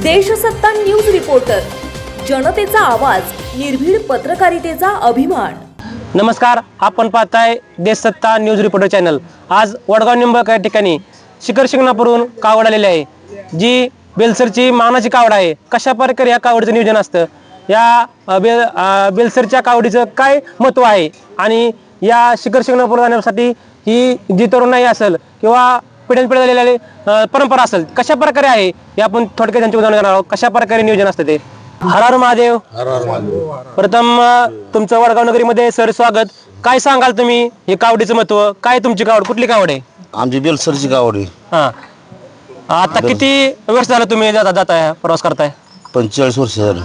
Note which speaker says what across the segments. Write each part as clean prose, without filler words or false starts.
Speaker 1: Deshsatta news reporter, जनतेचा आवाज, निर्भीड पत्रकारितेचा अभिमान।
Speaker 2: नमस्कार, आपण पाहताय देशसत्ता न्यूज रिपोर्टर चॅनल। आज वडगाव निंबाळकर या ठिकाणी शिखर शिंगणापूरहून कावड आलेली आहे, जी बेलसरची मानाची कावड आहे। कशा प्रकारे या कावडीचं नियोजन असतं, या बेलसरच्या कावडीचं काय महत्त्व आहे आणि या शिखर शिंगणापूर जाण्यासाठी ही जी तरुणाई असेल किंवा पिढ्यानपिढ्या झालेली परंपरा असेल, कशा प्रकारे आहे हे आपण थोडक्यात त्यांची उदाहरण देणार आहोत। कशा प्रकारे नियोजन असतं ते। हर हर महादेव। प्रथम तुमचं वडगाव नगरीमध्ये सर स्वागत। काय सांगाल तुम्ही हे कावडीचं महत्त्व काय? तुमची कावड कुठली कावड आहे?
Speaker 3: आमची बेलसरची कावड आहे।
Speaker 2: हा, आता किती वर्ष झालं तुम्ही जाताय प्रवास करताय?
Speaker 3: 45 वर्ष झालं।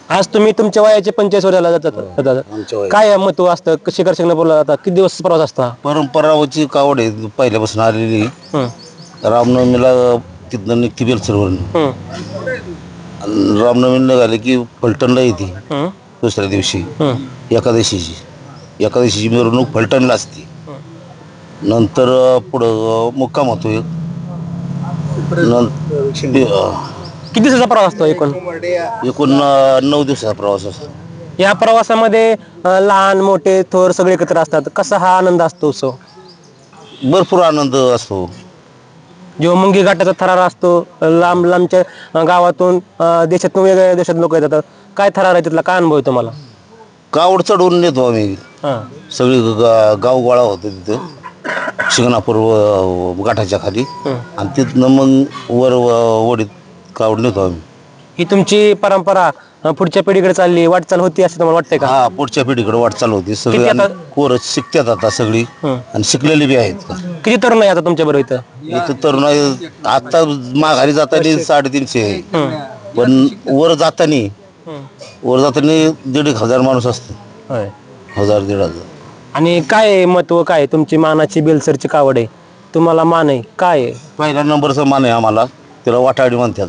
Speaker 2: आज तुम्ही तुमच्या वयाचे 45 वर्षाला जातात, काय महत्त्व असतं? शिखर शिंगणापूरला जातात, किती दिवस प्रवास असता?
Speaker 3: परंपराची कावड आहे, पहिल्यापासून आलेली। रामनवमीला तिथनं निघते बेलसरवरून, रामनवमी निघाले की फलटणला येते दुसऱ्या दिवशी एकादशीची मिरवणूक फलटणला असते। नंतर पुढं मुक्काम होतो।
Speaker 2: किती दिवसाचा प्रवास असतो एकूण?
Speaker 3: 9 दिवसाचा प्रवास असतो।
Speaker 2: या प्रवासामध्ये लहान मोठे थोर सगळे एकत्र असतात। कसा हा आनंद असतो उत्सव?
Speaker 3: भरपूर आनंद असतो।
Speaker 2: जेव्हा मुंगी घाटाचा थरार असतो, लांब लांबच्या गावातून देशातून वेगवेगळ्या देशात लोक येतात, काय थरार आहे तिथला, काय अनुभव आहे तुम्हाला?
Speaker 3: कावड चढवून नेतो आम्ही, सगळी गाव गोळा होतो तिथं शिंगणापूर घाटाच्या खाली, आणि तिथनं मग वर वडीत कावड नेतो आम्ही।
Speaker 2: ही तुमची परंपरा पुढच्या पिढीकडे चालली वाटचाल होती असं तुम्हाला वाटतंय का?
Speaker 3: हा, पुढच्या पिढीकडे वाटचाल होती। सगळी पोरं शिकतात आता सगळी, आणि शिकलेली बी आहेत।
Speaker 2: किती तरुण आहे आता तुमच्या बरोबर इथं?
Speaker 3: इथं तरुण आता माघारी जाताना 350 आहे, पण वर जाताना 1,500 माणूस असतो। 1,000-1,500।
Speaker 2: आणि काय महत्व काय? तुमची मानाची बेलसरची कावड आहे, तुम्हाला मान आहे काय?
Speaker 3: पहिल्या नंबरचा मान आहे आम्हाला, त्याला वाटाडी म्हणतात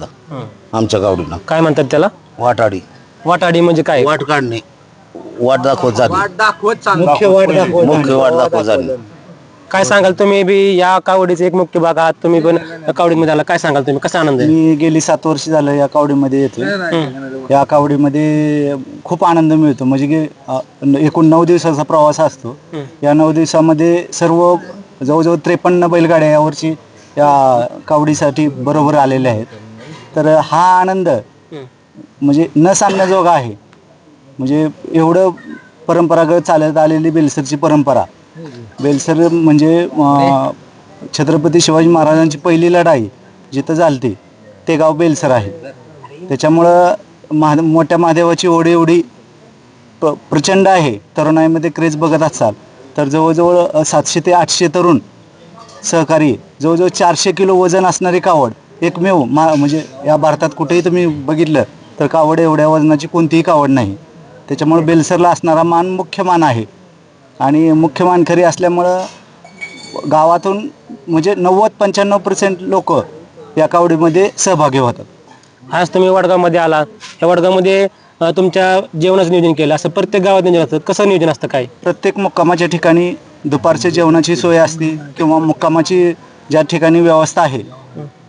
Speaker 3: आमच्या गावडीला।
Speaker 2: काय म्हणतात त्याला?
Speaker 3: वाटाडी।
Speaker 2: वाटाडी म्हणजे काय?
Speaker 3: वाट काढणे, वाट दाखवत जाणे,
Speaker 2: मुख्य वाट
Speaker 3: दाखवत जाणे।
Speaker 2: काय सांगाल तुम्ही बी या कावडीचे एक मुख्य भाग आहात, तुम्ही पण कावडीमध्ये आला, काय सांगाल तुम्ही, कसा आनंद आहे?
Speaker 4: मी गेली 7 वर्ष झालं या कावडीमध्ये येतो। या कावडीमध्ये खूप आनंद मिळतो, म्हणजे की एकूण 9 दिवसाचा प्रवास असतो। या 9 दिवसामध्ये सर्व जवळजवळ 53 बैलगाड्या यावरची या कावडीसाठी बरोबर आलेल्या आहेत। तर हा आनंद म्हणजे न सांगण्याजोगा आहे। म्हणजे एवढं परंपरागत चालत आलेली बेलसरची परंपरा, बेलसर म्हणजे छत्रपती शिवाजी महाराजांची पहिली लढाई जिथं झालती ते गाव बेलसर आहे। त्याच्यामुळं मोठ्या महादेवाची ओढ एवढी प्रचंड आहे। तरुणाईमध्ये क्रेज बघत असाल तर जवळजवळ 700 ते 800 तरुण सहकारी, जवळजवळ 400 किलो वजन असणारी कावड एकमेव म्हणजे या भारतात कुठेही तुम्ही बघितलं तर कावड एवढ्या वजनाची कोणतीही कावड नाही। त्याच्यामुळे बेलसरला असणारा मान मुख्य मान आहे, आणि मुख्य मान खरी असल्यामुळं गावातून म्हणजे 90-95% लोक या कावडीमध्ये सहभागी होतात।
Speaker 2: आज तुम्ही वडगावमध्ये आला, त्या वडगावमध्ये तुमच्या जेवणाचं नियोजन केलं, असं प्रत्येक गावात नियोजन असतं, कसं नियोजन असतं काय?
Speaker 4: प्रत्येक मुक्कामाच्या ठिकाणी दुपारच्या जेवणाची सोय असते, किंवा मुक्कामाची ज्या ठिकाणी व्यवस्था आहे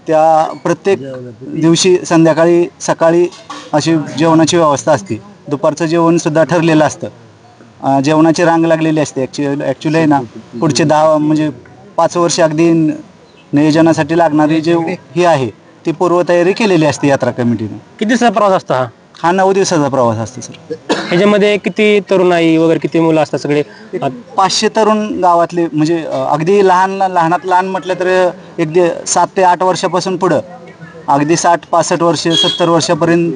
Speaker 4: त्या प्रत्येक दिवशी संध्याकाळी सकाळी अशी जेवणाची व्यवस्था असते। दुपारचं जेवणसुद्धा ठरलेलं असतं, जेवणाची रांग लागलेली असते। ॲक्च्युली आहे ना, पुढचे 5 वर्ष अगदी नियोजनासाठी लागणारी जे ही आहे ती पूर्वतयारी केलेली असते यात्रा कमिटीने।
Speaker 2: किती दिवसाचा प्रवास असतो हा?
Speaker 4: 9 दिवसाचा प्रवास असतो सर।
Speaker 2: ह्याच्यामध्ये किती तरुणाई वगैरे किती मुलं असतात? सगळे
Speaker 4: 500 तरुण गावातले, म्हणजे अगदी लहानात लहान म्हटलं तर अगदी 7 ते 8 वर्षापासून पुढं अगदी 60-65 वर्ष 70 वर्षापर्यंत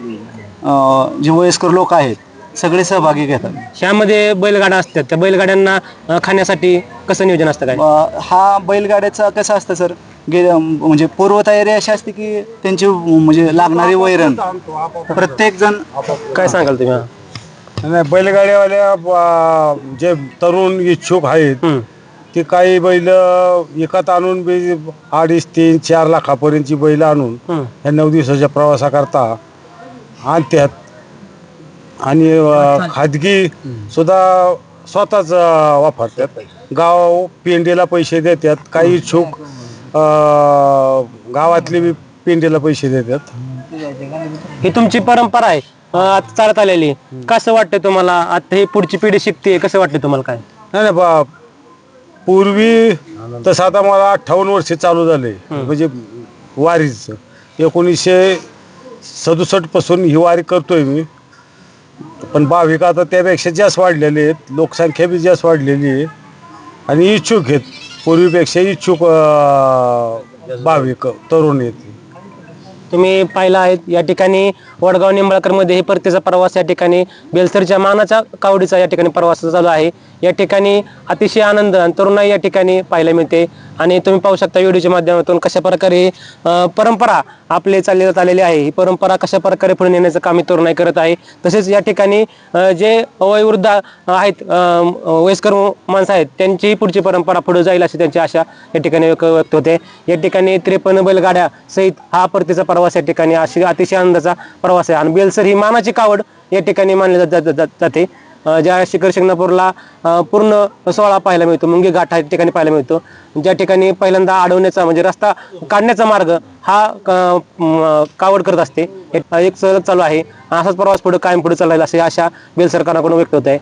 Speaker 4: जे वयस्कर लोक आहेत सगळे सहभागी घेतात।
Speaker 2: ह्यामध्ये बैलगाड्या असतात, त्या बैलगाड्यांना खाण्यासाठी कसं नियोजन असतं काय?
Speaker 4: हा बैलगाड्याचा कसं असतं सर, म्हणजे पूर्वतयारी अशी असते की त्यांची म्हणजे लागणारी वैरण प्रत्येक जण।
Speaker 2: काय सांगाल तुम्ही?
Speaker 5: नाही, बैलगाड्यावाल्या जे तरुण इच्छुक आहेत ते काही बैल विकत आणून 2.5-3-4 लाखापर्यंतची बैल आणून ह्या 9 दिवसाच्या प्रवासाकरता आणतात, आणि खाजगी सुद्धा स्वतःच वापरतात। गाव पेंडीला पैसे देतात, काही इच्छुक गावातले पेंडीला पैसे देतात।
Speaker 2: ही तुमची परंपरा आहे आता चालत आलेली. कसं वाटतं तुम्हाला आता ही पुढची पिढी शिकते, कसं वाटतं तुम्हाला काय?
Speaker 5: नाही नाही पूर्वी तसं आता मला 58 वर्ष चालू झाले म्हणजे वारीचं. 1967 पासून ही वारी करतोय मी. पण भाविक आता त्यापेक्षा जास्त वाढलेले आहेत, लोकसंख्या बी जास्त वाढलेली आहे आणि इच्छुक आहेत. पूर्वीपेक्षा इच्छुक भाविक तरुण आहेत.
Speaker 2: तुम्ही पाहिलं आहे या ठिकाणी वडगाव निंबाळकर मध्ये हे परतीचा प्रवास या ठिकाणी बेलसरच्या मानाच्या कावडीचा या ठिकाणी प्रवास चालू आहे. या ठिकाणी अतिशय आनंद आणि तरुणाई या ठिकाणी पाहायला मिळते आणि तुम्ही पाहू शकता व्हिडिओच्या माध्यमातून कशा प्रकारे परंपरा आपले चालली आलेली आहे. ही परंपरा कशा प्रकारे पुढे नेण्याचं काम ही तरुणाई करत आहे. तसेच या ठिकाणी जे वयोवृद्ध आहेत, वयस्कर माणसं आहेत, त्यांची पुढची परंपरा पुढे जाईल अशी त्यांची आशा या ठिकाणी व्यक्त होते. या ठिकाणी 53 बैलगाड्या सहित हा परतीचा प्रवास या ठिकाणी अतिशय आनंदाचा प्रवास आहे आणि बेलसर ही मानाची कावड या ठिकाणी मानली जाते. ज्या शिखर शिंगणापूरला पूर्ण सोहळा पाहायला मिळतो, मुंगी घाट या ठिकाणी पाहायला मिळतो. ज्या ठिकाणी पहिल्यांदा अडवण्याचा म्हणजे रस्ता काढण्याचा मार्ग हा कावड करत असते. एक सहज चालू आहे. असाच प्रवास पुढे कायम पुढे चालला अशी आशा बेलसरकरांकडून व्यक्त होत आहे.